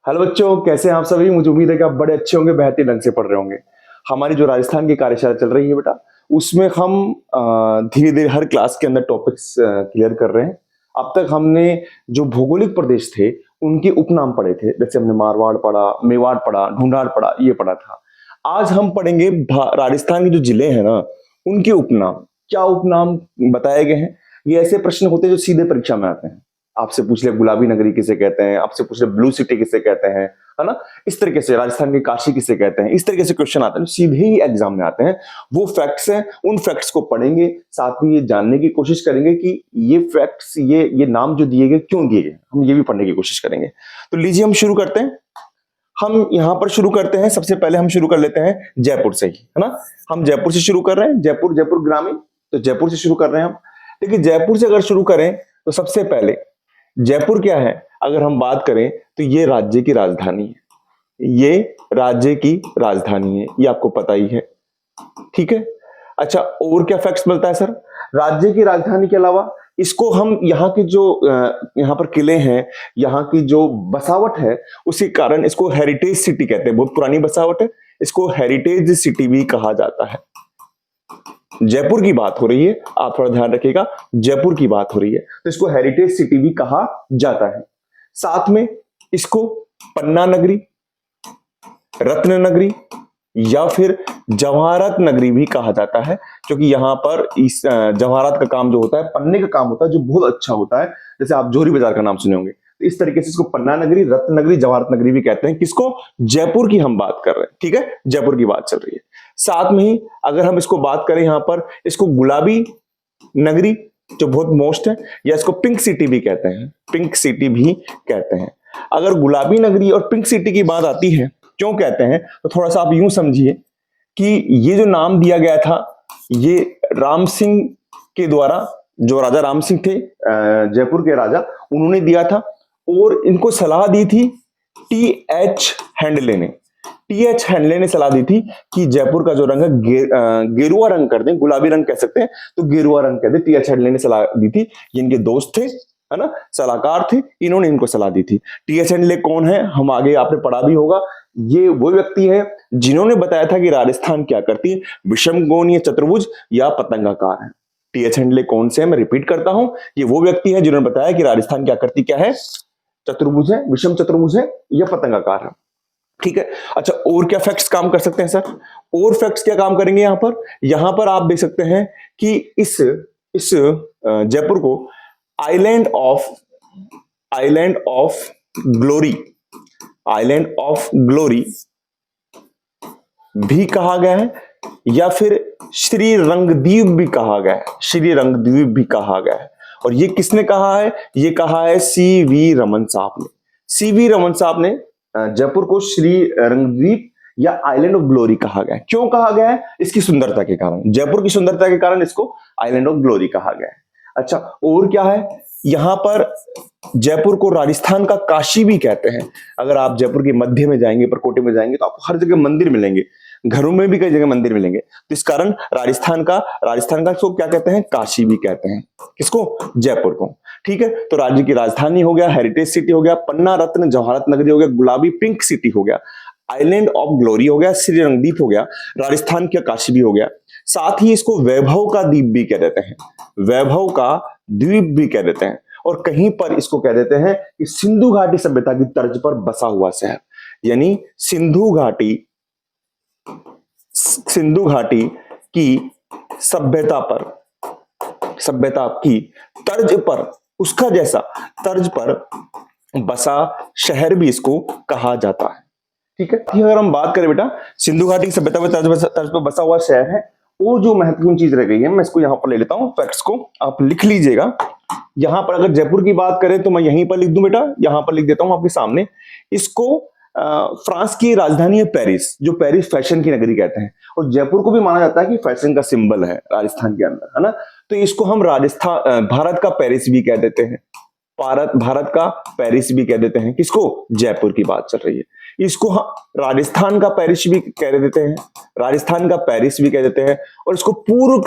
Hello बच्चों, कैसे हैं आप सभी। मुझे उम्मीद है कि आप बड़े अच्छे होंगे, बेहतरीन ढंग से पढ़ रहे होंगे। हमारी जो राजस्थान की कार्यशाला चल रही है बेटा, उसमें हम धीरे धीरे हर क्लास के अंदर टॉपिक्स क्लियर कर रहे हैं। अब तक हमने जो भौगोलिक प्रदेश थे उनके उपनाम पढ़े थे, जैसे हमने मारवाड़ पढ़ा, मेवाड़ पढ़ा, ढूंढाड़ पढ़ा, ये पढ़ा था। आज हम पढ़ेंगे राजस्थान के जो जिले हैं ना, उनके उपनाम। क्या उपनाम बताए गए हैं? ये ऐसे प्रश्न होते हैं जो सीधे परीक्षा में आते हैं। आपसे पूछ ले गुलाबी नगरी किसे कहते हैं, आपसे पूछ ले ब्लू सिटी किसे कहते हैं, है ना। इस तरीके से राजस्थान की काशी किसे कहते हैं, इस तरीके से क्वेश्चन आते हैं, सीधे ही एग्जाम में आते हैं। वो फैक्ट्स हैं, उन फैक्ट्स को पढ़ेंगे, साथ में ये जानने की कोशिश करेंगे कि ये फैक्ट्स, ये नाम जो दिए गए क्यों दिए गए, हम ये भी पढ़ने की कोशिश करेंगे। तो लीजिए हम शुरू करते हैं। हम यहां पर शुरू करते हैं। सबसे पहले हम शुरू कर लेते हैं जयपुर से ही, है ना। हम जयपुर से शुरू कर रहे हैं। जयपुर ग्रामीण, तो जयपुर से शुरू कर रहे हैं हम। देखिए, जयपुर से अगर शुरू करें तो सबसे पहले जयपुर क्या है, अगर हम बात करें तो ये राज्य की राजधानी है। ये राज्य की राजधानी है, ये आपको पता ही है, ठीक है। अच्छा, और क्या फैक्ट्स मिलता है सर? राज्य की राजधानी के अलावा इसको हम यहाँ के जो यहाँ पर किले हैं, यहाँ की जो बसावट है, उसी कारण इसको हेरिटेज सिटी कहते हैं। बहुत पुरानी बसावट है, इसको हेरिटेज सिटी भी कहा जाता है। जयपुर की बात हो रही है, आप थोड़ा ध्यान रखिएगा, जयपुर की बात हो रही है, तो इसको हेरिटेज सिटी भी कहा जाता है। साथ में इसको पन्ना नगरी, रत्न नगरी या फिर जवाहरात नगरी भी कहा जाता है, क्योंकि यहां पर इस जवाहरात का काम जो होता है, पन्ने का काम होता है, जो बहुत अच्छा होता है। जैसे आप जोरी बाजार का नाम सुने होंगे, तो इस तरीके से इसको पन्ना नगरी, रत्न नगरी, जवाहरात नगरी भी कहते हैं। किसको? जयपुर की हम बात कर रहे हैं, ठीक है, जयपुर की बात चल रही है। साथ में ही अगर हम इसको बात करें, यहां पर इसको गुलाबी नगरी जो बहुत मोस्ट है, या इसको पिंक सिटी भी कहते हैं, पिंक सिटी भी कहते हैं। अगर गुलाबी नगरी और पिंक सिटी की बात आती है, क्यों कहते हैं, तो थोड़ा सा आप यूं समझिए कि ये जो नाम दिया गया था, ये राम सिंह के द्वारा, जो राजा राम सिंह थे जयपुर के राजा, उन्होंने दिया था। और इनको सलाह दी थी टी.एच. हैंडले ने। टी.एच. हैंडले ने सलाह दी थी कि जयपुर का जो रंग है गेरुआ रंग कर दें, गुलाबी रंग कह सकते हैं, तो गेरुआ रंग कह दें। टी.एच. हैंडले ने सलाह दी थी। ये इनके दोस्त थे, है ना, सलाहकार थे, इन्होंने इनको सलाह दी थी। टी.एच. हैंडले कौन है, हम आगे आपने पढ़ा भी होगा। ये वो व्यक्ति है जिन्होंने बताया था कि राजस्थान क्या करती है, विषमकोणीय चतुर्भुज या पतंगाकार है। टी.एच. हैंडले कौन से है, मैं रिपीट करता हूं, ये वो व्यक्ति है जिन्होंने बताया कि राजस्थान क्या करती, क्या है, चतुर्भुज है, विषम चतुर्भुज है या पतंगाकार है, ठीक है। अच्छा, और क्या फैक्ट्स काम कर सकते हैं सर? और फैक्ट्स क्या काम करेंगे यहां पर आप देख सकते हैं कि इस जयपुर को island of glory, island of glory भी कहा गया है, या फिर श्री रंगद्वीप भी कहा गया है, श्री रंगद्वीप भी कहा गया है। और ये किसने कहा है? ये कहा है सी.वी. रमन साहब ने। सी.वी. रमन साहब ने जयपुर को श्री रंगद्वीप या आइलैंड ऑफ ग्लोरी कहा गया है। क्यों कहा गया है? इसकी सुंदरता के कारण, जयपुर की सुंदरता के कारण इसको आइलैंड ऑफ ग्लोरी कहा गया है। अच्छा, और क्या है, यहां पर जयपुर को राजस्थान का काशी भी कहते हैं। अगर आप जयपुर के मध्य में जाएंगे, परकोटे में जाएंगे, तो आपको हर जगह मंदिर मिलेंगे, घरों में भी कई जगह मंदिर मिलेंगे। तो इस कारण राजस्थान का इसको क्या कहते हैं, काशी भी कहते हैं। किसको? जयपुर को, ठीक है। तो राज्य की राजधानी हो गया, हेरिटेज सिटी हो गया, पन्ना रत्न जवाहरात नगरी हो गया, गुलाबी पिंक सिटी हो गया, आइलैंड ऑफ ग्लोरी हो गया, श्री रंगद्वीप हो गया, राजस्थान का काशी भी हो गया। साथ ही इसको वैभव का द्वीप भी कह देते हैं, वैभव का द्वीप भी कह देते हैं। और कहीं पर इसको कह देते हैं कि सिंधु घाटी सभ्यता की तर्ज पर बसा हुआ शहर, यानी सिंधु घाटी की सभ्यता की तर्ज पर, उसका जैसा तर्ज पर बसा शहर भी इसको कहा जाता है, ठीक है। अगर हम बात करें बेटा, सिंधु घाटी की सभ्यता पर तर्ज पर बसा हुआ शहर है। और जो महत्वपूर्ण चीज रह गई है, मैं इसको यहां पर ले लेता हूं, फैक्ट्स को आप लिख लीजिएगा। यहां पर अगर जयपुर की बात करें तो मैं यहीं पर लिख दूं बेटा, यहां पर लिख देता हूं आपके सामने। इसको फ्रांस की राजधानी है पेरिस, जो पेरिस फैशन की नगरी कहते हैं। और जयपुर को भी माना जाता है कि फैशन का सिंबल है राजस्थान के अंदर, है ना। तो इसको हम भारत का पेरिस भी कह देते हैं, भारत का पेरिस भी कह देते हैं। किसको? जयपुर की बात चल रही है। इसको हम राजस्थान का पेरिस भी कह देते हैं, राजस्थान का पेरिस भी कह देते हैं। और इसको पूर्व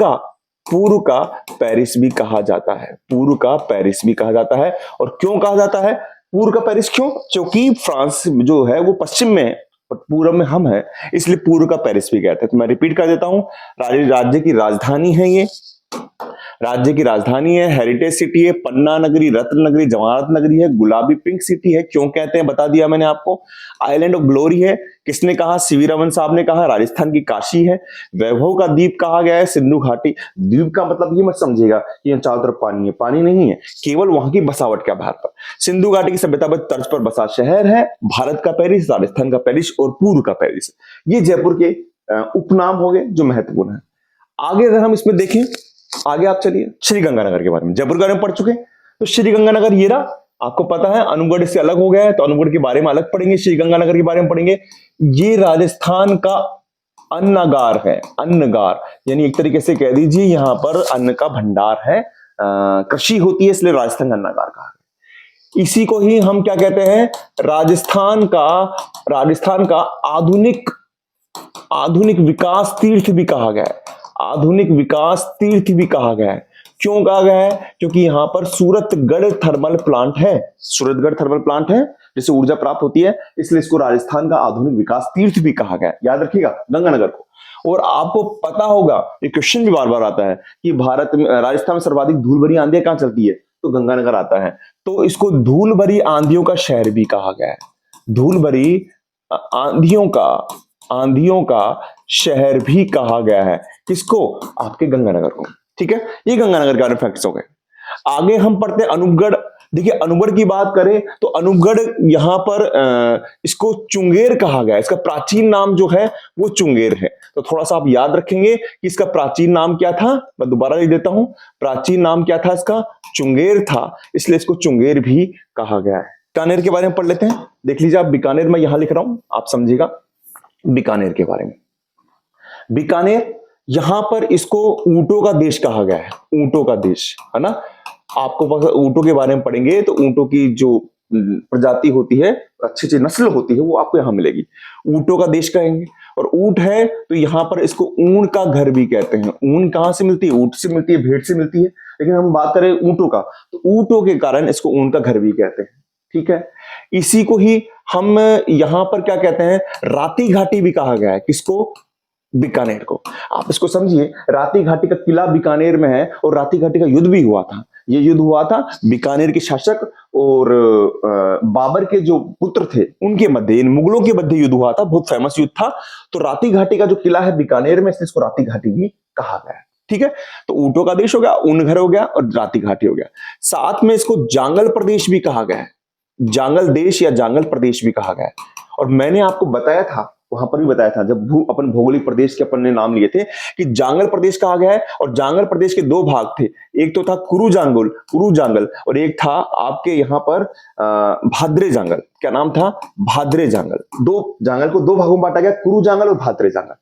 का पेरिस भी कहा जाता है, पूर्व का पेरिस भी कहा जाता है। और क्यों कहा जाता है? पूर्व का पेरिस क्यों? क्योंकि फ्रांस जो है वो पश्चिम में है, पूर्व में हम है, इसलिए पूर्व का पेरिस भी कहते हैं। तो मैं रिपीट कर देता हूं, राज्य की राजधानी है ये, राज्य की राजधानी है, हेरिटेज सिटी है, पन्ना नगरी, रत्न नगरी, जवाहरत नगरी है, गुलाबी पिंक सिटी है। क्यों कहते हैं बता दिया मैंने आपको। आइलैंड ऑफ ग्लोरी है, किसने कहा? सीवी रमन साहब ने कहा। राजस्थान की काशी है, वैभव का द्वीप कहा गया है, सिंधु घाटी। द्वीप का मतलब ये मत समझिएगा कि यहाँ चारों तरफ पानी है, पानी नहीं है, केवल वहां की बसावट का आधार पर। सिंधु घाटी की सभ्यताबद्ध तर्ज पर बसा शहर है, भारत का पेरिस, राजस्थान का पेरिस और पूर्व का पेरिस। ये जयपुर के उपनाम हो गए जो महत्वपूर्ण है। आगे अगर हम इसमें देखें, आगे आप चलिए श्रीगंगानगर के बारे में, जयपुर के बारे में पढ़ चुके हैं, तो श्रीगंगानगर ये रहा, आपको पता है अनूपगढ़ इससे अलग हो गया है, तो अनूपगढ़ के बारे में अलग पढ़ेंगे, श्रीगंगानगर के बारे में पढ़ेंगे। ये राजस्थान का अन्नगार है, अन्नगार यानी एक तरीके से कह दीजिए यहां पर अन्न का भंडार है, कृषि होती है, इसलिए राजस्थान का अन्नगार कहा है। इसी को ही हम क्या कहते हैं? राजस्थान का आधुनिक विकास तीर्थ भी कहा गया है, आधुनिक विकास तीर्थ भी कहा गया है। क्यों कहा गया है? क्योंकि यहां पर सूरतगढ़ थर्मल प्लांट है, सूरतगढ़ थर्मल प्लांट है जिससे ऊर्जा प्राप्त होती है, इसलिए इसको राजस्थान का आधुनिक विकास तीर्थ भी कहा गया है। याद रखिएगा गंगानगर को। और आपको पता होगा, ये क्वेश्चन भी बार बार आता है कि भारत में, राजस्थान में सर्वाधिक धूल भरी आंधियां कहां चलती है? तो गंगानगर आता है, तो इसको धूल भरी आंधियों का शहर भी कहा गया है, धूल भरी आंधियों का शहर भी कहा गया है। किसको? आपके गंगानगर को। ठीक है, ये गंगानगर के फैक्ट्स हो गए। आगे हम पढ़ते हैं अनूपगढ़। देखिए अनूपगढ़ की बात करें तो अनूपगढ़ यहां पर इसको चुंगेर कहा गया है, इसका प्राचीन नाम जो है वो चुंगेर है। तो थोड़ा सा आप याद रखेंगे कि इसका प्राचीन नाम क्या था। मैं दोबारा लिख देता हूं, प्राचीन नाम क्या था इसका? चुंगेर था, इसलिए इसको चुंगेर भी कहा गया है। बीकानेर के बारे में पढ़ लेते हैं। देख लीजिए आप, बीकानेर मैं यहां लिख रहा हूं, आप समझिएगा बीकानेर के बारे में। बीकानेर यहां पर इसको ऊंटों का देश कहा गया है, ऊंटों का देश है ना। आपको ऊंटों के बारे में पढ़ेंगे तो ऊंटों की जो प्रजाति होती है, अच्छी अच्छी नस्ल होती है, वो आपको यहां मिलेगी। ऊंटों का देश कहेंगे। और ऊंट है तो यहां पर इसको ऊन का घर भी कहते हैं। ऊन कहां से मिलती है? ऊंट से मिलती है, भेड़ से मिलती है, लेकिन हम बात करें ऊंटों का, तो ऊंटों के कारण इसको ऊन का घर भी कहते हैं। ठीक है, इसी को ही हम यहां पर क्या कहते हैं? राती घाटी भी कहा गया है। किसको? बीकानेर को। आप इसको समझिए, राती घाटी का किला बीकानेर में है और राती घाटी का युद्ध भी हुआ था। ये युद्ध हुआ था बीकानेर के शासक और बाबर के जो पुत्र थे उनके मध्य, इन मुगलों के मध्य युद्ध हुआ था, बहुत फेमस युद्ध था। तो राती घाटी का जो किला है बीकानेर में, इसलिए इसको राती घाटी भी कहा गया है। ठीक है, तो ऊंटों का देश हो गया, ऊन घर हो गया और राती घाटी हो गया। साथ में इसको जांगल प्रदेश भी कहा गया है, जांगल देश या जांगल प्रदेश भी कहा गया है। और मैंने आपको बताया था, वहां पर भी बताया था, जब अपन भौगोलिक प्रदेश के अपन ने नाम लिए थे कि जांगल प्रदेश कहा गया है। और जांगल प्रदेश के दो भाग थे, एक तो था कुरु जांगल और एक था आपके यहाँ पर भाद्रे जांगल। क्या नाम था? भाद्रे जांगल। दो जांगल को दो भागों में बांटा गया, कुरु जांगल और भाद्रे जांगल।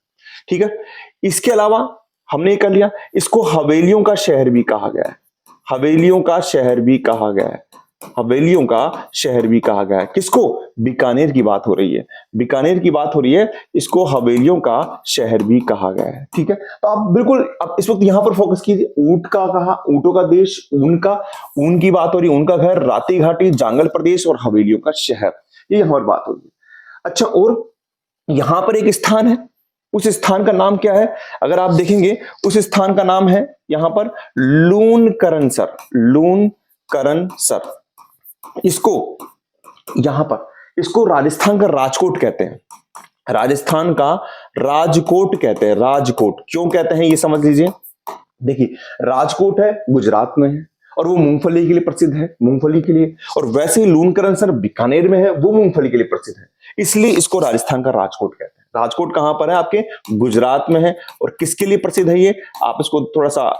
ठीक है, इसके अलावा हमने कर लिया, इसको हवेलियों का शहर भी कहा गया है, हवेलियों का शहर भी कहा गया है, हवेलियों का शहर भी कहा गया है। किसको? बीकानेर की बात हो रही है, बीकानेर की बात हो रही है, इसको हवेलियों का शहर भी कहा गया है। ठीक है, तो आप बिल्कुल अब इस वक्त यहां पर फोकस कीजिए। ऊंट का कहा, ऊंटों का देश, ऊन की बात हो रही है, उनका घर, राती घाटी, जांगल प्रदेश और हवेलियों का शहर, ये यहां पर बात हो रही है। अच्छा, और यहां पर एक स्थान है, उस स्थान का नाम क्या है? अगर आप देखेंगे उस स्थान का नाम है यहां पर लूनकरणसर, लूनकरणसर। इसको यहां पर, इसको राजस्थान का राजकोट कहते हैं, राजस्थान का राजकोट कहते हैं। राजकोट क्यों कहते हैं ये समझ लीजिए। देखिए राजकोट है, गुजरात में है और वो मूंगफली के लिए प्रसिद्ध है, मूंगफली के लिए। और वैसे ही लूनकरणसर बीकानेर में है, वो मूंगफली के लिए प्रसिद्ध है, इसलिए इसको राजस्थान का राजकोट कहते हैं। राजकोट कहां पर है? आपके गुजरात में है। और किसके लिए प्रसिद्ध है ये? आप इसको थोड़ा सा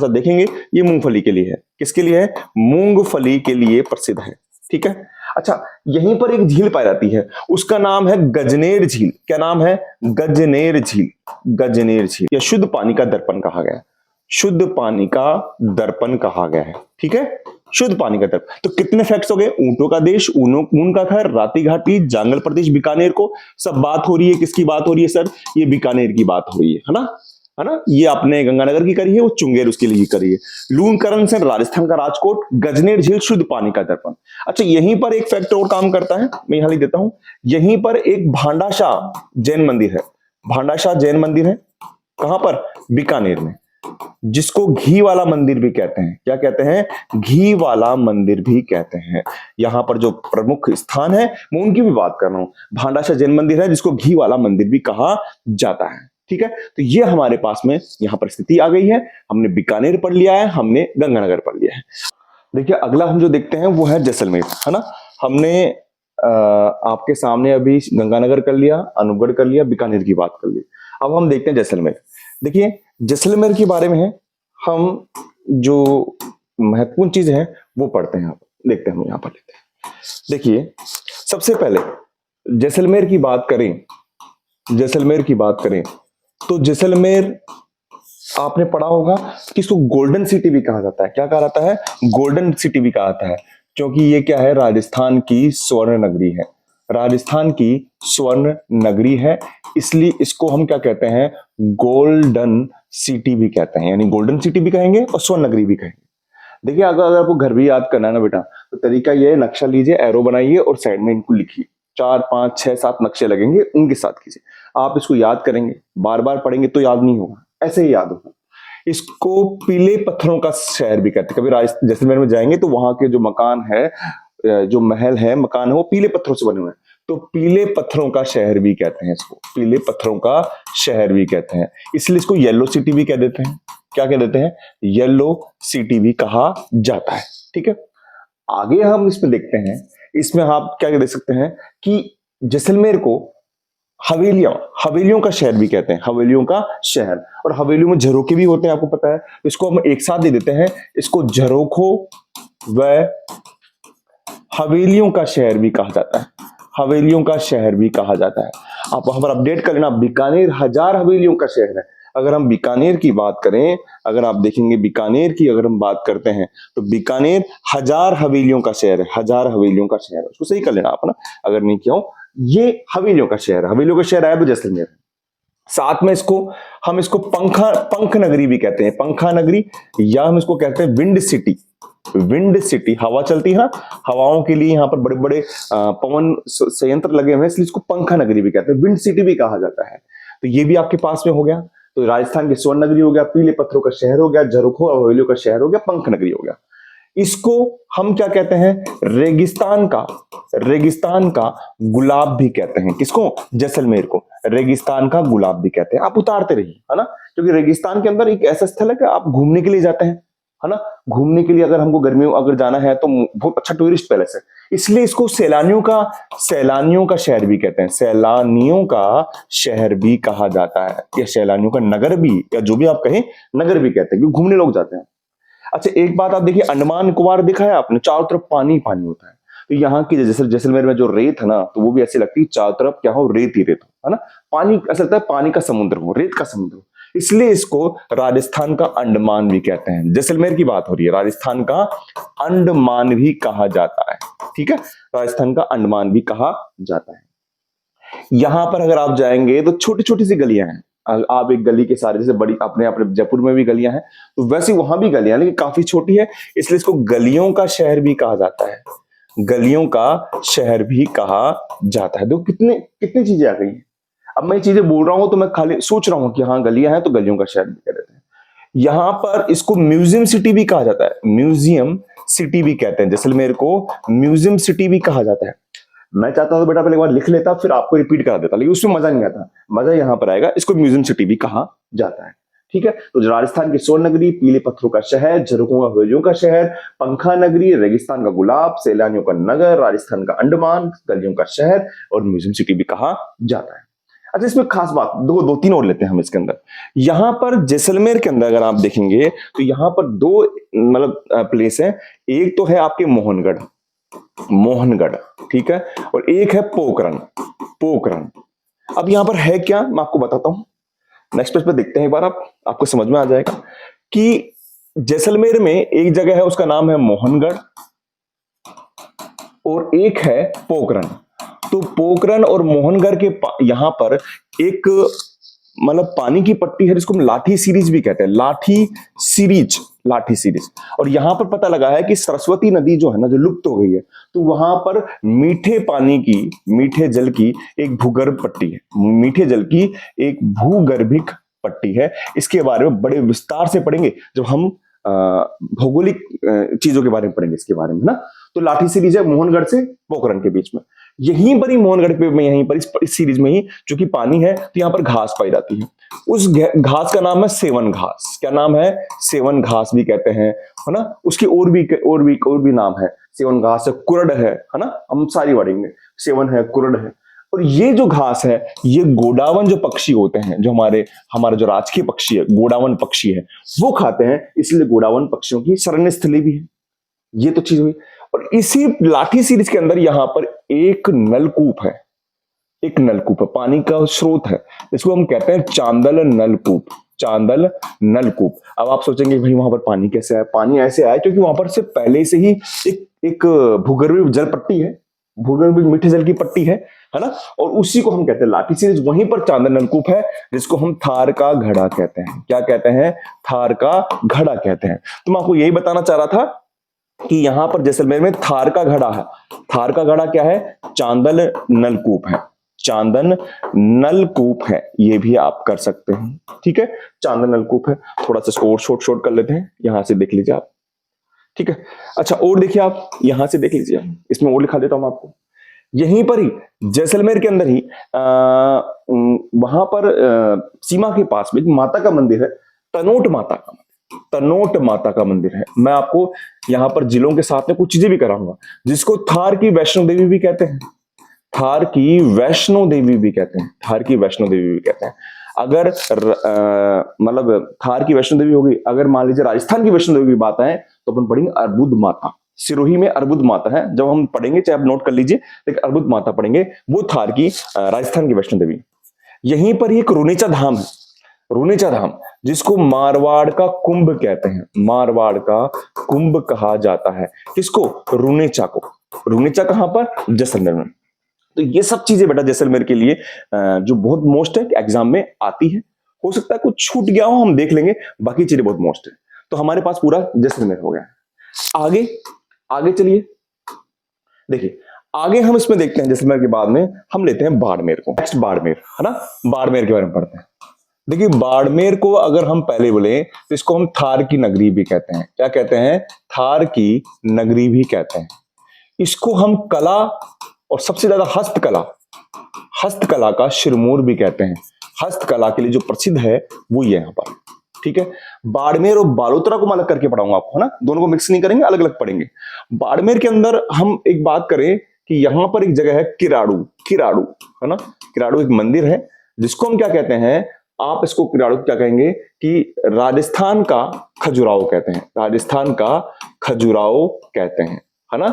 देखेंगे, ये मूंगफली के लिए है। किसके लिए है? मूंगफली के लिए प्रसिद्ध है। ठीक है, अच्छा, यहीं पर एक झील पाई जाती है, उसका नाम है गजनेर झील। क्या नाम है? गजनेर झील, गजनेर झील, या शुद्ध पानी का दर्पण कहा गया है, शुद्ध पानी का दर्पण कहा गया है। ठीक है, शुद्ध पानी का दर्पण। तो कितने फैक्ट्स हो गए? ऊंटों का देश, ऊन का घर, राती घाटी, जांगल प्रदेश, बीकानेर को सब बात हो रही है। किसकी बात हो रही है सर? ये बीकानेर की बात हो रही है ना। है ना, ये आपने गंगानगर की करी है, वो चुंगेर उसके लिए करी है। लूणकरण से राजस्थान का राजकोट, गजनेर झील शुद्ध पानी का दर्पण। अच्छा, यहीं पर एक फैक्ट और काम करता है, मैं यहां लिख देता हूं। यहीं पर एक भांडाशाह जैन मंदिर है, भांडाशाह जैन मंदिर है, कहां पर, बीकानेर में, जिसको घी वाला मंदिर भी कहते हैं। क्या कहते हैं, घी वाला मंदिर भी कहते हैं। यहां पर जो प्रमुख स्थान है मैं उनकी भी बात कर रहा हूं। भांडाशाह जैन मंदिर है जिसको घी वाला मंदिर भी कहा जाता है। ठीक है, तो ये हमारे पास में यहां पर स्थिति आ गई है। हमने बीकानेर पढ़ लिया है, हमने गंगानगर पढ़ लिया है। देखिए अगला हम जो देखते हैं वो है जैसलमेर, है ना। हमने आपके सामने अभी गंगानगर कर लिया, अनूपगढ़ कर लिया, बीकानेर की बात कर ली। अब हम देखते हैं जैसलमेर। देखिए जैसलमेर के बारे में है, हम जो महत्वपूर्ण चीज है वो पढ़ते हैं, देखते हैं हम यहाँ पर लेते हैं। देखिए सबसे पहले जैसलमेर की बात करें, जैसलमेर की बात करें तो जैसलमेर आपने पढ़ा होगा कि इसको गोल्डन सिटी भी कहा जाता है। क्या कहा जाता है, गोल्डन सिटी भी कहा जाता है, क्योंकि ये क्या है, राजस्थान की स्वर्ण नगरी है, राजस्थान की स्वर्ण नगरी है, इसलिए इसको हम क्या कहते हैं, गोल्डन सिटी भी कहते हैं। यानी गोल्डन सिटी भी कहेंगे और स्वर्ण नगरी भी कहेंगे। देखिए अगर आपको घर भी याद करना है ना बेटा, तो तरीका ये है, नक्शा लीजिए, एरो बनाइए और साइड में इनको लिखिए। 4 5 6 7 नक्शे लगेंगे, उनके साथ कीजिए। आप इसको याद करेंगे, बार बार पढ़ेंगे तो याद नहीं होगा, ऐसे ही याद होगा। इसको पीले पत्थरों का शहर भी कहते हैं। कभी जैसलमेर में जाएंगे तो वहां के जो मकान है, जो महल है, मकान है, वो पीले पत्थरों से बने हुए हैं, तो पीले पत्थरों का शहर भी कहते हैं इसको, पीले पत्थरों का शहर भी कहते हैं। इसलिए इसको येलो सिटी भी कह देते हैं। क्या कह देते हैं, येलो सिटी भी कहा जाता है। ठीक है, आगे हम इसमें देखते हैं, इसमें आप क्या देख सकते हैं कि जैसलमेर को हवेलियां, हवेलियों का शहर भी कहते हैं, हवेलियों का शहर। और हवेलियों में झरोखे भी होते हैं, आपको पता है, इसको हम एक साथ दे देते हैं, इसको झरोखों व हवेलियों का शहर भी कहा जाता है, हवेलियों का शहर भी कहा जाता है। आप वहां पर अपडेट कर लेना, बीकानेर 1000 हवेलियों का शहर है। अगर हम बीकानेर की बात करें, अगर आप देखेंगे बीकानेर की अगर हम बात करते हैं, तो बीकानेर 1000 हवेलियों का शहर है, 1000 हवेलियों का शहर है। उसको सही कर लेना आप ना, अगर नहीं किया हो। ये हवेलियों का शहर, हवेलियों का शहर आया तो जैसलमेर। साथ में इसको हम इसको पंख नगरी भी कहते हैं, पंखा नगरी, या हम इसको कहते हैं विंड सिटी। विंड सिटी, हवा चलती है, हवाओं के लिए यहाँ पर बड़े बड़े पवन संयंत्र लगे हुए हैं, इसलिए इसको पंखा नगरी भी कहते हैं, विंड सिटी भी कहा जाता है। तो ये भी आपके पास में हो गया। तो राजस्थान की स्वर्ण नगरी हो गया, पीले पत्थरों का शहर हो गया, झरोखों हवेलियों का शहर हो गया, पंख नगरी हो गया। इसको हम क्या कहते हैं, रेगिस्तान का, रेगिस्तान का गुलाब भी कहते हैं। किसको, जैसलमेर को रेगिस्तान का गुलाब भी कहते हैं। आप उतारते रहिए, है ना, क्योंकि रेगिस्तान के अंदर एक ऐसा स्थल है कि आप घूमने के लिए जाते हैं, है ना, घूमने के लिए अगर हमको गर्मियों अगर जाना है तो बहुत अच्छा टूरिस्ट पैलेस है, इसलिए इसको सैलानियों का शहर भी कहते हैं, सैलानियों का शहर भी कहा जाता है, या सैलानियों का नगर भी, या जो भी आप कहें, नगर भी कहते हैं, क्योंकि घूमने लोग जाते हैं। अच्छा एक बात आप देखिए, अंडमान निकोबार दिखा है आपने, चारों तरफ पानी पानी होता है। तो यहाँ की जैसलमेर में जो रेत है ना, तो वो भी ऐसी लगती है, चारों तरफ क्या हो, रेत ही रेत हो, है ना, पानी ऐसा लगता है पानी का समुद्र हो, रेत का समुद्र हो। इसलिए इसको राजस्थान का अंडमान भी कहते हैं। जैसलमेर की बात हो रही है, राजस्थान का अंडमान भी कहा जाता है। ठीक है, राजस्थान का अंडमान भी कहा जाता है। यहां पर अगर आप जाएंगे तो छोटी छोटी सी गलियां हैं, आप एक गली के सारे, जैसे बड़ी अपने अपने जयपुर में भी गलियां हैं, तो वैसे वहां भी गलियां, लेकिन काफी छोटी है, इसलिए इसको गलियों का शहर भी कहा जाता है, गलियों का शहर भी कहा जाता है। देखो कितने कितनी चीजें आ गई हैं। अब मैं ये चीजें बोल रहा हूं तो मैं खाली सोच रहा हूं कि हाँ गलियां हैं तो गलियों का शहर भी कह देते हैं। यहां पर इसको म्यूजियम सिटी भी कहा जाता है, म्यूजियम सिटी भी कहते हैं, जैसलमेर को म्यूजियम सिटी भी कहा जाता है। मैं चाहता हूं तो बेटा पहले एक बार लिख लेता, फिर आपको रिपीट करा देता, लेकिन उसमें मजा नहीं आता, मजा यहां पर आएगा। इसको म्यूजियम सिटी भी कहा जाता है। ठीक है, तो राजस्थान की स्वर्ण नगरी, पीले पत्थरों का शहर, झरोखों का हवेलियों का शहर, पंखा नगरी, रेगिस्तान का गुलाब, सैलानियों का नगर, राजस्थान का अंडमान, गलियों का शहर और म्यूजियम सिटी भी कहा जाता है। अच्छा इसमें खास बात, दो तीन और लेते हैं हम इसके अंदर। यहां पर जैसलमेर के अंदर अगर आप देखेंगे तो यहां पर दो मतलब प्लेस है, एक तो है आपके मोहनगढ़, मोहनगढ़, ठीक है, और एक है पोखरण, पोखरण। अब यहां पर है क्या, मैं आपको बताता हूं, नेक्स्ट पेज पे देखते हैं एक बार, आपको समझ में आ जाएगा कि जैसलमेर में एक जगह है उसका नाम है मोहनगढ़ और एक है पोखरण। तो पोखरण और मोहनगढ़ के यहां पर एक मतलब पानी की पट्टी है जिसको हम लाठी सीरीज भी कहते हैं, लाठी सीरीज, लाठी सीरीज। और यहां पर पता लगा है कि सरस्वती नदी जो है ना, जो लुप्त हो गई है, तो वहां पर मीठे पानी की, मीठे जल की एक भूगर्भ पट्टी है, मीठे जल की एक भूगर्भिक पट्टी है। इसके बारे में बड़े विस्तार से पढ़ेंगे जब हम भौगोलिक चीजों के बारे में पढ़ेंगे, इसके बारे में ना। तो लाठी सीरीज है मोहनगढ़ से पोखरण के बीच में, यहीं पर ही मोहनगढ़ पे में, यहीं पर इस सीरीज में ही चूंकि पानी है तो यहाँ पर घास पाई जाती है। उस घास का नाम है सेवन घास। क्या नाम है? सेवन घास भी कहते हैं, है ना। उसकी और भी नाम है। सेवन घास है, कुरड है ना, हम सारी पढ़ेंगे। सेवन है, कुरड है। और ये जो घास है, ये गोडावन जो पक्षी होते हैं, जो हमारा जो राजकीय पक्षी है, गोडावन पक्षी है, वो खाते हैं, इसलिए गोडावन पक्षियों की शरण स्थली भी है। ये तो चीज हुई। और इसी लाठी सीरीज के अंदर यहां पर एक नलकूप है, एक नलकूप है, पानी का स्रोत है, इसको हम कहते हैं चांदल नलकूप, चांदल नलकूप। अब आप सोचेंगे भाई वहां पर पानी कैसे आया? पानी ऐसे आया क्योंकि वहां पर से पहले से ही एक भूगर्भीय जल पट्टी है, भूगर्भीय मीठे जल की पट्टी है ना। और उसी को हम कहते हैं लाठी सीरीज। वहीं पर चांदल नलकूप है जिसको हम थार का घड़ा कहते हैं। क्या कहते हैं? थार का घड़ा कहते हैं। तो मैं आपको यही बताना चाह रहा था कि यहां पर जैसलमेर में थार का घड़ा है। थार का घड़ा क्या है? चांदल नलकूप है, चांदन नलकूप है, ये भी आप कर सकते हैं। ठीक है, चांदन नलकूप है। थोड़ा सा और शॉर्ट कर लेते हैं, यहां से देख लीजिए आप। ठीक है, अच्छा और देखिए आप, यहां से देख लीजिए, इसमें और लिखा देता हूं आपको। यहीं पर ही जैसलमेर के अंदर ही वहां पर सीमा के पास में माता का मंदिर है, तनोट माता का, तनोट माता का मंदिर है। मैं आपको यहां पर जिलों के साथ में कुछ चीजें भी कराऊंगा, जिसको थार की वैष्णो देवी भी कहते हैं, थार की वैष्णो देवी भी कहते हैं, थार की वैष्णो देवी भी कहते हैं। अगर मतलब थार की वैष्णो देवी होगी, अगर मान लीजिए राजस्थान की वैष्णो देवी की बात है तो अपन पढ़ेंगे अर्बुद माता। सिरोही में अर्बुद माता है, जब हम पढ़ेंगे, चाहे आप नोट कर लीजिए, लेकिन अर्बुद माता पढ़ेंगे, वो थार की राजस्थान की वैष्णो देवी। यहीं पर एक रुनेचा धाम है, रुनेचा धाम, जिसको मारवाड़ का कुंभ कहते हैं, मारवाड़ का कुंभ कहा जाता है। किसको? रुनेचा को। रुनेचा कहां पर? जैसलमेर में। तो ये सब चीजें बेटा जैसलमेर के लिए जो बहुत मोस्ट है, एग्जाम में आती है। हो सकता है कुछ छूट गया हो, हम देख लेंगे, बाकी चीजें बहुत मोस्ट है। तो हमारे पास पूरा जैसलमेर हो गया। आगे आगे चलिए, देखिए आगे हम इसमें देखते हैं, जैसलमेर के बाद में हम लेते हैं बाड़मेर को। नेक्स्ट बाड़मेर, है ना, बाड़मेर के बारे में पढ़ते हैं। देखिए बाड़मेर को अगर हम पहले बोले तो इसको हम थार की नगरी भी कहते हैं। क्या कहते हैं? थार की नगरी भी कहते हैं। इसको हम कला और सबसे ज्यादा हस्तकला, हस्तकला का शिरमौर भी कहते हैं। हस्तकला के लिए जो प्रसिद्ध है वो ये यहाँ पर। ठीक है, बाड़मेर और बालोतरा को मैं अलग करके पढ़ाऊंगा आपको, है ना, दोनों को मिक्स नहीं करेंगे, अलग अलग पढ़ेंगे। बाड़मेर के अंदर हम एक बात करें कि यहां पर एक जगह है किराड़ू, किराड़ू, है ना, किराड़ू एक मंदिर है, जिसको हम क्या कहते हैं, आप इसको किराड़ू क्या कहेंगे कि राजस्थान का खजुराहो कहते हैं, राजस्थान का खजुराहो कहते हैं, है ना,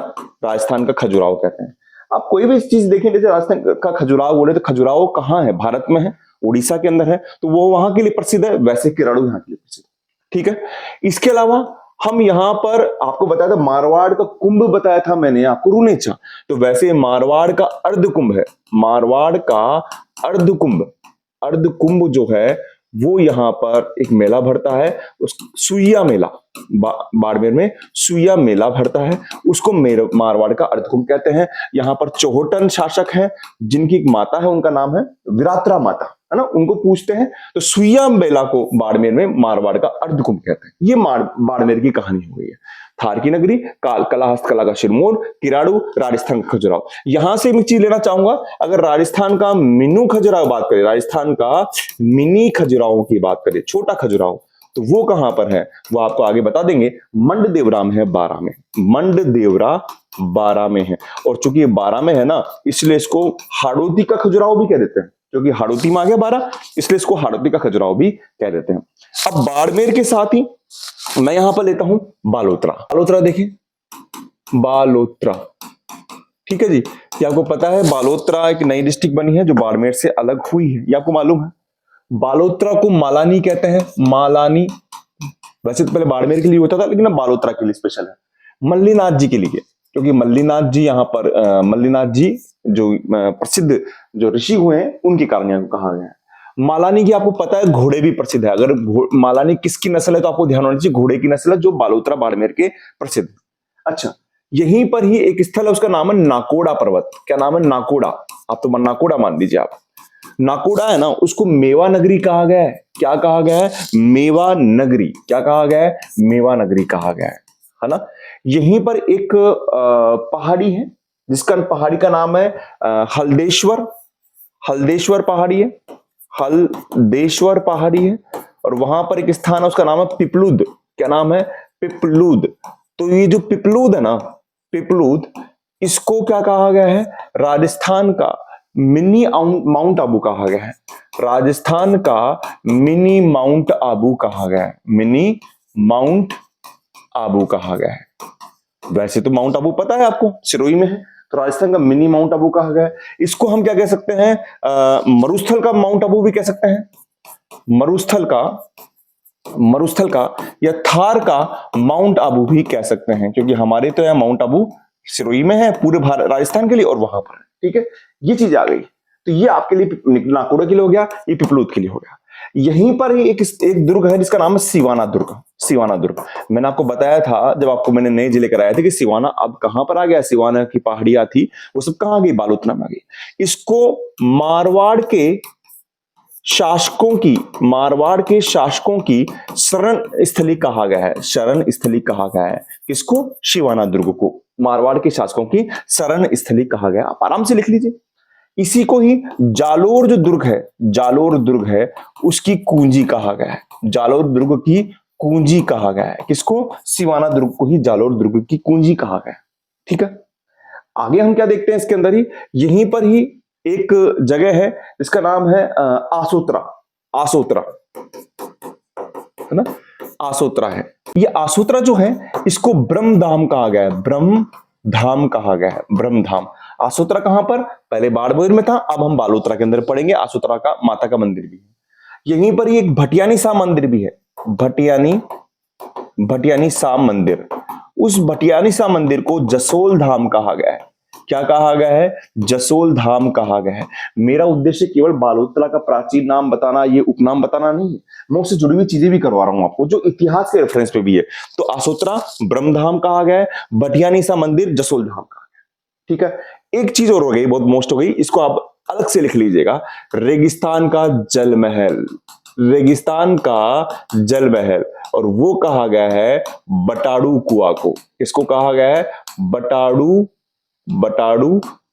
राजस्थान का खजुराहो कहते हैं। आप कोई भी चीज देखें, जैसे राजस्थान का खजुराहो बोले तो खजुराहो कहाँ है? भारत में है, उड़ीसा के अंदर है, तो वो वहां के लिए प्रसिद्ध है, वैसे किराड़ू यहाँ के लिए प्रसिद्ध है। ठीक है, इसके अलावा हम यहां पर आपको बताया था मारवाड़ का कुंभ, बताया था मैंने आपको रुनेचा, तो वैसे मारवाड़ का अर्ध कुंभ है, मारवाड़ का अर्ध कुंभ, अर्ध कुंभ जो है वो यहाँ पर एक मेला भरता है, उस सुइया मेला, बाड़मेर में सुइया मेला भरता है, उसको मारवाड़ का अर्ध कुंभ कहते हैं। यहाँ पर चौहटन शासक हैं, जिनकी एक माता है, उनका नाम है विरात्रा माता, है ना, उनको पूछते हैं, तो सुइया मेला को बाड़मेर में मारवाड़ का अर्ध कुंभ कहते हैं। ये बाड़मेर की कहानी हो गई है। थार की नगरी, कला हस्तकला का शिरमौर, किराड़ू, राजस्थान का खजुराहो। यहां से मैं चीज लेना चाहूंगा, अगर राजस्थान का मिनू खजुराहो बात करें, राजस्थान का मिनी खजुराहो की बात करें, छोटा खजुराहो, तो वो कहां पर है वो आपको आगे बता देंगे। मंड देवरा में है, 12 में, मंड देवरा 12 में है। और चूंकि ये 12 में है ना, इसलिए इसको हाड़ौती का खजुराहो भी कह देते हैं, क्योंकि हाड़ौती में आ गया 12, इसलिए इसको हाड़ौती का खजुराहो भी कह देते हैं। अब बाड़मेर के साथ ही मैं यहां पर लेता हूं बालोतरा। बालोतरा देखिए, बालोतरा, ठीक है जी, ये आपको पता है बालोतरा एक नई डिस्ट्रिक्ट बनी है जो बाड़मेर से अलग हुई है, ये आपको मालूम है। बालोतरा को मालानी कहते हैं, मालानी, वैसे तो पहले बाड़मेर के लिए होता था, लेकिन अब बालोतरा के लिए स्पेशल है, मल्लीनाथ जी के लिए, क्योंकि मल्लीनाथ जी यहाँ पर मल्लीनाथ जी जो प्रसिद्ध जो ऋषि हुए हैं, उनके कारण यहाँ को कहा गया है। मालानी की आपको पता है घोड़े भी प्रसिद्ध है। अगर मालानी किसकी नस्ल है तो आपको ध्यान होना चाहिए घोड़े की नस्ल है, जो बालोतरा बाड़मेर के प्रसिद्ध। अच्छा, यहीं पर ही एक स्थल है, उसका नाम है नाकोड़ा पर्वत। क्या नाम है? नाकोड़ा। आप तो नाकोड़ा मान लीजिए आप। नाकोड़ा है ना, उसको मेवा नगरी कहा गया है। क्या कहा गया है? मेवा नगरी। क्या कहा गया है? मेवा नगरी कहा गया है ना। यहीं पर एक पहाड़ी है, जिसका पहाड़ी का नाम है हल्देश्वर। हल्देश्वर पहाड़ी है, हल्देश्वर पहाड़ी है। और वहां पर एक स्थान है, उसका नाम है पिपलुद। क्या नाम है? पिपलुद। तो ये जो पिपलुद है ना, पिपलुद, इसको क्या कहा गया है? राजस्थान का मिनी माउंट आबू कहा गया है। राजस्थान का मिनी माउंट आबू कहा गया है। मिनी माउंट आबू कहा गया है। वैसे तो माउंट आबू पता है आपको, सिरोही में है, तो राजस्थान का मिनी माउंट आबू कहा गया है। इसको हम क्या कह सकते हैं? मरुस्थल का माउंट आबू भी कह सकते हैं। मरुस्थल का या थार का माउंट आबू भी कह सकते हैं, क्योंकि हमारे तो यहाँ माउंट आबू सिरोही में है पूरे भारत राजस्थान के लिए, और वहां पर। ठीक है, ये चीज आ गई। तो ये आपके लिए नाकोड़ा के लिए हो गया, ये पिपलूद के लिए हो गया। यहीं पर ही एक दुर्ग है जिसका नाम है सिवाना दुर्ग। सिवाना दुर्ग मैंने आपको बताया था जब आपको मैंने नए जिले कराया था कि सिवाना अब कहां पर आ गया। सिवाना की पहाड़ियां थी वो सब कहां गई? बालोतरा में आ गई। इसको मारवाड़ के शासकों की शरण स्थली कहा गया है। शरण स्थली कहा गया है किसको? सिवाना दुर्ग को मारवाड़ के शासकों की शरण स्थली कहा गया। आप आराम से लिख लीजिए। इसी को ही जालोर दुर्ग है, उसकी कुंजी कहा गया है। जालोर दुर्ग की कुंजी कहा गया है किसको? सिवाना दुर्ग को ही जालोर दुर्ग की कुंजी कहा गया है। ठीक है, आगे हम क्या देखते हैं इसके अंदर ही, यहीं पर ही एक जगह है जिसका नाम है आसोत्रा। आसोत्रा है ना, आसोत्रा है। ये आसोत्रा जो है इसको ब्रह्मधाम कहा गया है। ब्रह्मधाम कहा गया है, ब्रह्मधाम। आसोत्रा कहां पर? पहले बाड़मेर में था, अब हम बालोतरा के अंदर पढ़ेंगे। आसोत्रा का माता का मंदिर भी है। यहीं पर ही एक भटियानी सा मंदिर भी है। भटियानी सा मंदिर। उस भटियानी सा मंदिर को जसोल धाम कहा गया है। क्या कहा गया है? जसोल धाम कहा गया है। मेरा उद्देश्य केवल बालोतरा का प्राचीन नाम बताना, ये उपनाम बताना नहीं है, मैं उससे जुड़ी हुई चीजें भी करवा रहा हूं आपको जो इतिहास के रेफरेंस पे भी है। तो आसोत्रा ब्रह्मधाम कहा गया है, भटियानी सा मंदिर जसोल धाम कहा गया। ठीक है, एक चीज और हो गई, बहुत मोस्ट हो गई, इसको आप अलग से लिख लीजिएगा। रेगिस्तान का जल महल। रेगिस्तान का जल महल, और वो कहा गया है बटाड़ू कुआ को। किसको कहा गया है? बटाड़ू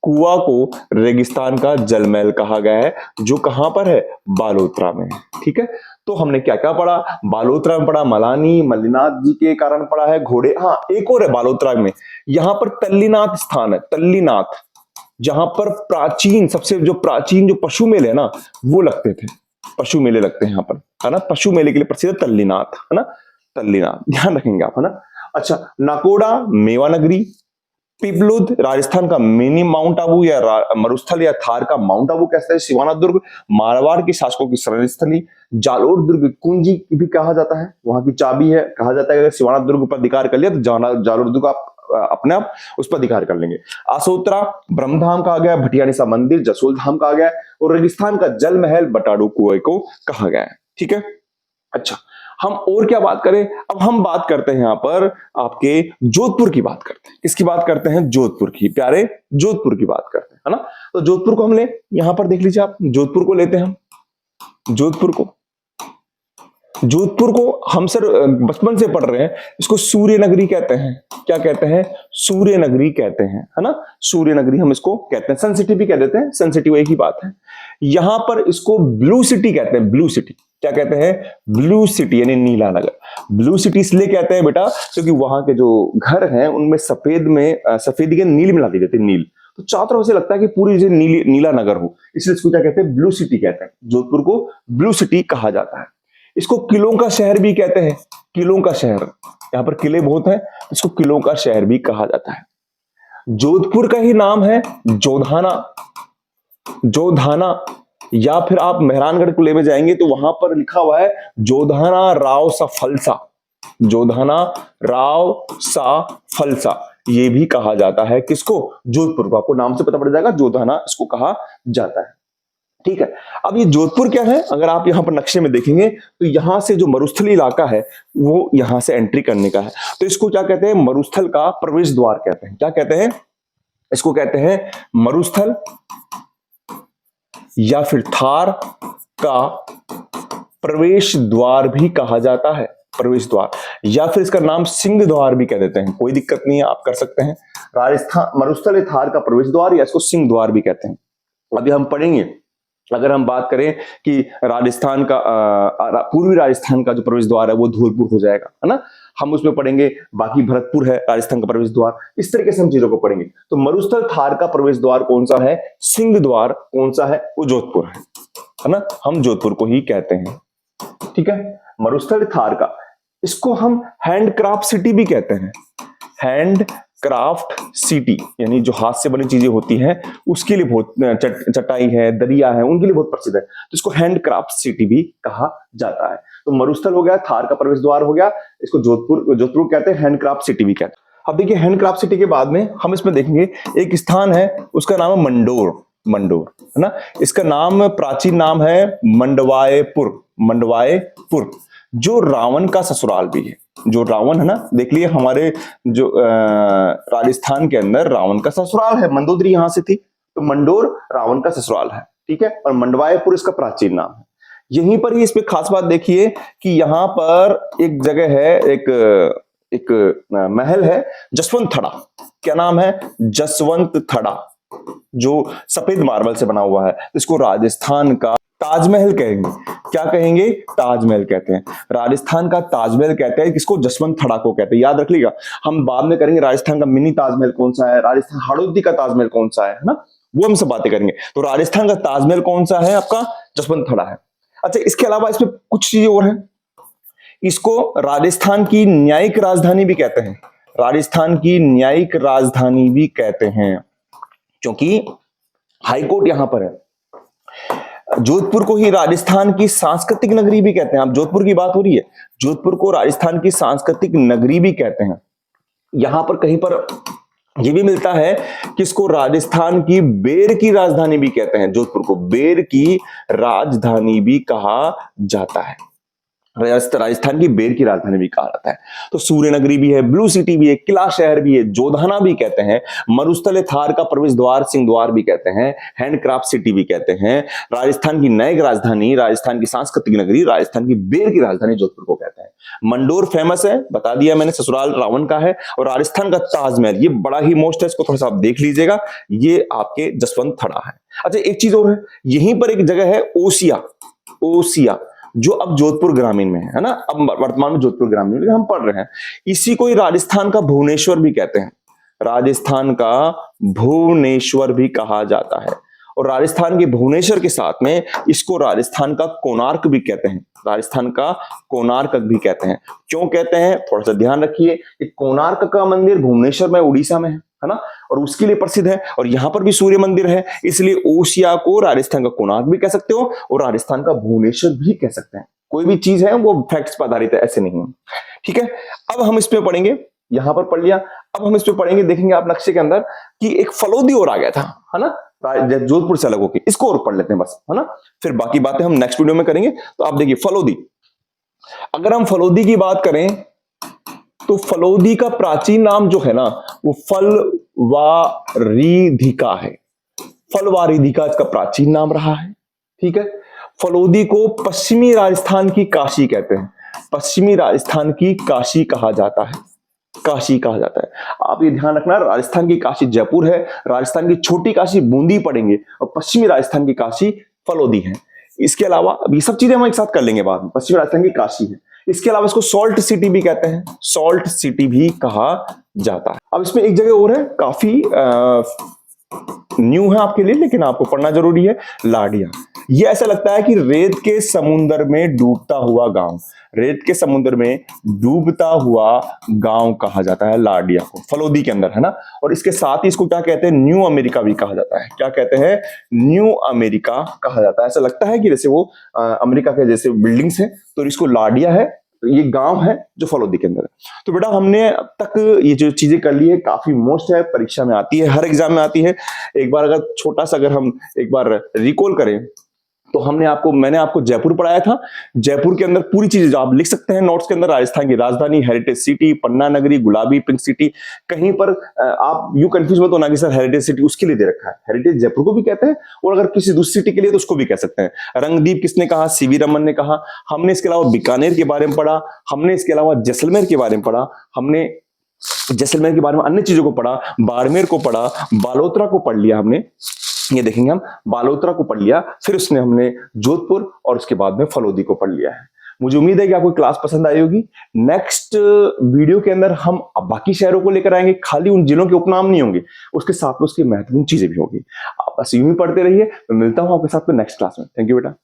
कुआ को रेगिस्तान का जलमहल कहा गया है, जो कहां पर है? बालोतरा में। ठीक है, तो हमने क्या क्या पढ़ा? बालोतरा में पढ़ा मलानी, मल्लिनाथ जी के कारण पढ़ा है घोड़े। हाँ, एक और है बालोतरा में, यहां पर तल्लीनाथ स्थान है। तल्लीनाथ, जहां पर सबसे प्राचीन जो पशु मेले है ना, वो लगते थे। पशु मेले लगते हैं यहां पर, है ना। पशु मेले के लिए प्रसिद्ध तल्लीनाथ, है ना। तल्लीनाथ ध्यान रखेंगे आप, है ना। अच्छा, नाकोड़ा मेवा नगरी, पिपलुद राजस्थान का मिनी माउंट आबू या मरुस्थल या थार का माउंट आबू कहते हैं। सिवाना दुर्ग मारवाड़ के शासकों की शरण स्थली। जालोर दुर्ग कुंजी भी कहा जाता है, वहां की चाबी है। कहा जाता है कि अगर सिवाना दुर्ग पर अधिकार कर लिया तो जालोर दुर्ग आप अपने आप उस पर अधिकार कर लेंगे। आसोत्रा ब्रह्मधाम कहा गया, भटियानी सा मंदिर जसोल धाम कहा गया, और रेगिस्तान का जल महल बटाड़ू कुएं को कहा गया है। ठीक है, अच्छा, हम और क्या बात करें? अब हम बात करते हैं यहां पर आपके जोधपुर की बात करते हैं। किसकी बात करते हैं? जोधपुर की। प्यारे, जोधपुर की बात करते हैं, है ना। तो जोधपुर को हम ले, यहां पर देख लीजिए आप, जोधपुर को लेते हैं हम। जोधपुर को हम सर बचपन से पढ़ रहे हैं, इसको सूर्य नगरी कहते हैं। क्या कहते हैं? सूर्य नगरी कहते हैं, है ना। सूर्य नगरी हम इसको कहते हैं। सन सिटी भी कह देते हैं, सन सिटी वही की बात है। यहां पर इसको ब्लू सिटी कहते हैं। ब्लू सिटी क्या कहते हैं? ब्लू सिटी यानी नीला नगर। ब्लू सिटी इसलिए कहते हैं बेटा क्योंकि वहां के जो घर हैं उनमें सफेद के नील मिला दी जाती है, नील। तो चारों तरफ से लगता है कि पूरी नीला नगर हो, इसलिए इसको क्या कहते हैं? ब्लू सिटी कहते हैं। जोधपुर को ब्लू सिटी कहा जाता है। इसको किलों का शहर भी कहते हैं। किलों का शहर, यहां पर किले बहुत हैं, इसको किलों का शहर भी कहा जाता है। जोधपुर का ही नाम है जोधाना। या फिर आप मेहरानगढ़ किले में जाएंगे तो वहां पर लिखा हुआ है जोधाना राव सा फलसा। जोधाना राव सा फलसा, ये भी कहा जाता है किसको? जोधपुर को। आपको नाम से पता पड़ जाएगा, जोधाना इसको कहा जाता है। ठीक है। अब ये जोधपुर क्या है, अगर आप यहाँ पर नक्शे में देखेंगे तो यहाँ से जो मरुस्थली इलाका है वो यहाँ से एंट्री करने का है। तो इसको क्या कहते हैं, मरुस्थल का प्रवेश द्वार कहते हैं। क्या कहते हैं इसको, कहते हैं मरुस्थल या फिर थार का प्रवेश द्वार भी कहा जाता है, प्रवेश द्वार, या फिर इसका नाम सिंह द्वार भी कह देते हैं, कोई दिक्कत नहीं है, आप कर सकते हैं। राजस्थान मरुस्थल थार का प्रवेश द्वार या इसको सिंह द्वार भी कहते हैं। अभी हम पढ़ेंगे, अगर हम बात करें कि राजस्थान का पूर्वी राजस्थान का जो प्रवेश द्वार है वो धौलपुर हो जाएगा, है ना, हम उसमें पढ़ेंगे। बाकी भरतपुर है राजस्थान का प्रवेश द्वार, इस तरीके से हम चीजों को पढ़ेंगे। तो मरुस्थल थार का प्रवेश द्वार कौन सा है, सिंह द्वार कौन सा है, वो जोधपुर है ना, हम जोधपुर को ही कहते हैं। ठीक है, मरुस्थल थार का, इसको हम हैंडक्राफ्ट सिटी भी कहते हैं। हैंडक्राफ्ट सिटी यानी जो हाथ से बनी चीजें होती हैं उसके लिए बहुत, चटाई है, दरिया है, उनके लिए बहुत प्रसिद्ध है, तो इसको हैंडक्राफ्ट सिटी भी कहा जाता है। तो मरुस्थल हो गया, थार का प्रवेश द्वार हो गया, इसको जोधपुर कहते हैं, हैंडक्राफ्ट सिटी भी कहते हैं। अब देखिए हैंडक्राफ्ट सिटी के बाद में हम इसमें देखेंगे एक स्थान है, उसका नाम है मंडोर, मंडोर है ना, इसका नाम प्राचीन नाम है मंडवायपुर, मंडवायपुर, जो रावण का ससुराल भी है। जो रावण है ना, देख लिए हमारे जो राजस्थान के अंदर रावण का ससुराल है, मंदोदरी यहां से थी, तो मंडोर रावण का ससुराल है। ठीक है, और मंडवायपुर इसका प्राचीन नाम है। यहीं पर ही इस पे खास बात देखिए कि यहाँ पर एक जगह है, एक महल है जसवंत थड़ा। क्या नाम है, जसवंत थड़ा, जो सफेद मार्बल से बना हुआ है। इसको राजस्थान का ताजमहल कहेंगे। क्या कहेंगे, ताजमहल कहते हैं, राजस्थान का ताजमहल कहते हैं, किसको, जसवंत थड़ा को कहते हैं। याद रख लीजिएगा, हम बाद में करेंगे राजस्थान का मिनी ताजमहल कौन सा है, राजस्थान हाड़ौती का ताजमहल कौन सा है ना, वो हम सब बातें करेंगे। तो राजस्थान का ताजमहल कौन सा है, आपका जसवंत थड़ा है। अच्छा, इसके अलावा इसमें कुछ चीजें और हैं, इसको राजस्थान की न्यायिक राजधानी भी कहते हैं, राजस्थान की न्यायिक राजधानी भी कहते हैं, क्योंकि हाईकोर्ट यहां पर है। जोधपुर को ही राजस्थान की सांस्कृतिक नगरी भी कहते हैं। आप जोधपुर की बात हो रही है, जोधपुर को राजस्थान की सांस्कृतिक नगरी भी कहते हैं। यहां पर कहीं पर यह भी मिलता है कि इसको राजस्थान की बेर की राजधानी भी कहते हैं, जोधपुर को बेर की राजधानी भी कहा जाता है, राजस्थान की बेर की राजधानी भी कहा जाता है। तो सूर्य नगरी भी है, ब्लू सिटी भी है, किला शहर भी है, जोधाना भी कहते हैं, मरुस्थल थार का प्रवेश द्वार सिंह द्वार भी कहते हैं, हैंडक्राफ्ट सिटी भी कहते हैं, राजस्थान की नई राजधानी, राजस्थान की सांस्कृतिक नगरी, राजस्थान की बेर की राजधानी जोधपुर को कहते हैं। मंडोर फेमस है, बता दिया मैंने, ससुराल रावण का है। और राजस्थान का ताजमहल, ये बड़ा ही मोस्ट है, इसको थोड़ा सा आप देख लीजिएगा, ये आपके जसवंत थड़ा है। अच्छा, एक चीज और है, यहीं पर एक जगह है ओसिया, ओसिया, जो अब जोधपुर ग्रामीण में है ना, अब वर्तमान में जोधपुर ग्रामीण में हम पढ़ रहे हैं। इसी को ही राजस्थान का भुवनेश्वर भी कहते हैं, राजस्थान का भुवनेश्वर भी कहा जाता है। और राजस्थान के भुवनेश्वर के साथ में इसको राजस्थान का कोणार्क भी कहते हैं, राजस्थान का कोणार्क भी कहते हैं। क्यों कहते हैं, थोड़ा सा ध्यान रखिए, कोणार्क का मंदिर भुवनेश्वर में उड़ीसा में है ना, और उसके लिए प्रसिद्ध है, और यहां पर भी सूर्य मंदिर है, इसलिए ओसिया को राजस्थान का कोणार्क भी कह सकते हो और राजस्थान का भुवनेश्वर भी कह सकते हैं। कोई भी चीज है वो फैक्ट्स पर आधारित है, ऐसे नहीं है। ठीक है, अब हम इस पे पढ़ेंगे, यहां पर पढ़ लिया, अब हम इस पे पढ़ेंगे, देखेंगे आप नक्शे के अंदर कि एक फलोदी और आ गया था, है ना, जोधपुर से अलग होकर, इसको और पढ़ लेते हैं बस, है ना, फिर बाकी बातें हम नेक्स्ट वीडियो में करेंगे। तो आप देखिए फलोदी, अगर हम फलोदी की बात करें तो फलोदी का प्राचीन नाम जो है ना वो फलवारिधिका है, फलवारिधिका इसका प्राचीन नाम रहा है। ठीक है, फलोदी को पश्चिमी राजस्थान की काशी कहते हैं, पश्चिमी राजस्थान की काशी कहा जाता है, काशी कहा जाता है। आप ये ध्यान रखना, राजस्थान की काशी जयपुर है, राजस्थान की छोटी काशी बूंदी पड़ेंगे, और पश्चिमी राजस्थान की काशी फलोदी है। इसके अलावा ये सब चीजें हम एक साथ कर लेंगे बाद में, पश्चिमी राजस्थान की काशी है। इसके अलावा इसको सॉल्ट सिटी भी कहते हैं, सॉल्ट सिटी भी कहा जाता है। अब इसमें एक जगह और है, काफी न्यू है आपके लिए, लेकिन आपको पढ़ना जरूरी है, लाडिया। ये ऐसा लगता है कि रेत के समुद्र में डूबता हुआ गांव, रेत के समुद्र में डूबता हुआ गांव कहा जाता है लाडिया को, फलोदी के अंदर, है ना। और इसके साथ ही इसको क्या कहते हैं, न्यू अमेरिका भी कहा जाता है। क्या कहते हैं, न्यू अमेरिका कहा जाता है। ऐसा लगता है कि जैसे वो अमेरिका के जैसे बिल्डिंग्स है, तो इसको लाडिया है, तो ये गांव है जो फलोदी के अंदर है। तो बेटा हमने अब तक ये जो चीजें कर ली है, काफी मोस्ट है, परीक्षा में आती है, हर एग्जाम में आती है। एक बार अगर छोटा सा अगर हम एक बार रिकॉल करें तो मैंने आपको जयपुर पढ़ाया था। जयपुर के अंदर पूरी चीजें जो आप लिख सकते हैं नोट्स के अंदर, राजस्थान की राजधानी, हेरिटेज सिटी, पन्ना नगरी, गुलाबी पिंक सिटी। कहीं पर आप यू कंफ्यूज मत होना कि सर हेरिटेज सिटी उसके लिए दे रखा है, हेरिटेज जयपुर को भी कहते हैं, और अगर किसी दूसरी सिटी के लिए तो उसको भी कह सकते हैं। रंगदीप किसने कहा? सीवी रमन ने कहा। हमने इसके अलावा बीकानेर के बारे में पढ़ा, हमने इसके अलावा जैसलमेर के बारे में पढ़ा, हमने जैसलमेर के बारे में अन्य चीजों को पढ़ा, बाड़मेर को पढ़ा, बालोतरा को पढ़ लिया हमने, ये देखेंगे हम, बालोतरा को पढ़ लिया, फिर उसने हमने जोधपुर और उसके बाद में फलोदी को पढ़ लिया है। मुझे उम्मीद है कि आपको क्लास पसंद आई होगी। नेक्स्ट वीडियो के अंदर हम बाकी शहरों को लेकर आएंगे, खाली उन जिलों के उपनाम नहीं होंगे, उसके साथ में उसकी महत्वपूर्ण चीजें भी होगी। आप बस यूं ही पढ़ते रहिए। मैं मिलता हूं आपके साथ में नेक्स्ट क्लास में। थैंक यू बेटा।